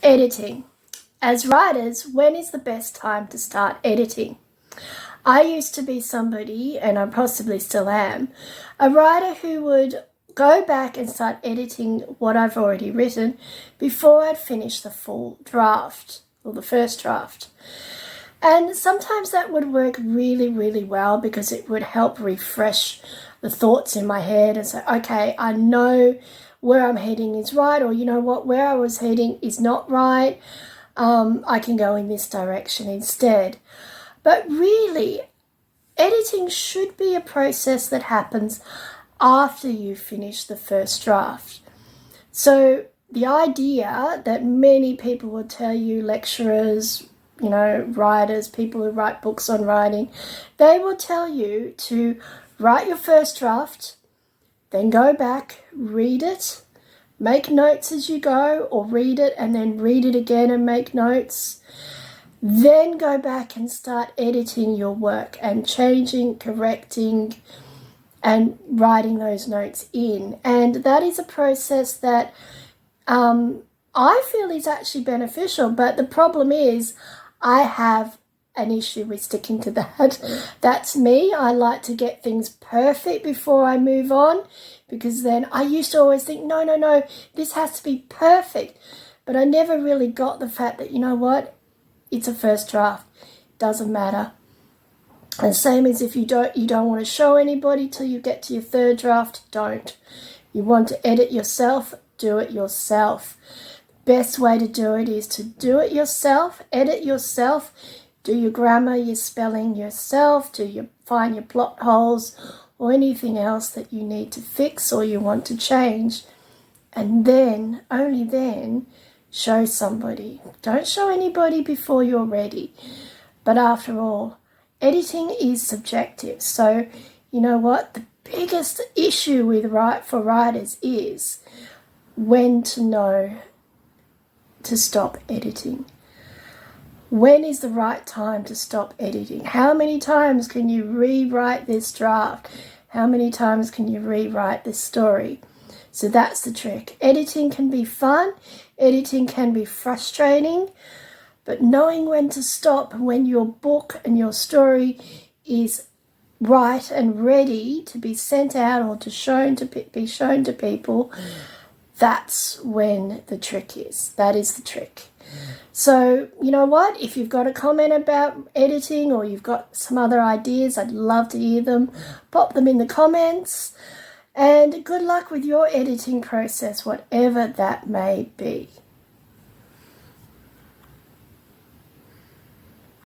Editing. As writers, when is the best time to start editing? I used to be somebody, and I possibly still am, a writer who would go back and start editing what I've already written before I'd finished the full draft, or the first draft. And sometimes that would work really, really well because it would help refresh the thoughts in my head and say, okay, I know where I'm heading is right, or you know what, where I was heading is not right. I can go in this direction instead. But really, editing should be a process that happens after you finish the first draft. So the idea that many people will tell you, lecturers, writers, people who write books on writing, they will tell you to write your first draft, then go back, read it, make notes as you go, or read it and then read it again and make notes. Then go back and start editing your work and changing, correcting, and writing those notes in. And that is a process that I feel is actually beneficial. But the problem is I have an issue with sticking to that. That's me. I like to get things perfect before I move on, because then I used to always think, no, this has to be perfect. But I never really got the fact that, you know what, it's a first draft. It doesn't matter. And same as if you don't want to show anybody till you get to your third draft, don't. You want to edit yourself, do it yourself. Best way to do it is to do it yourself, edit yourself, do your grammar, your spelling yourself, find your plot holes or anything else that you need to fix or you want to change, and then, only then, show somebody. Don't show anybody before you're ready. But after all, editing is subjective. So, you know what? The biggest issue for writers is when to know to stop editing. When is the right time to stop editing? How many times can you rewrite this draft? How many times can you rewrite this story? So that's the trick. Editing can be fun. Editing can be frustrating. But knowing when to stop, when your book and your story is right and ready to be sent out or be shown to people, that's when the trick is. That is the trick. So, you know what? If you've got a comment about editing or you've got some other ideas, I'd love to hear them. Pop them in the comments. And good luck with your editing process, whatever that may be.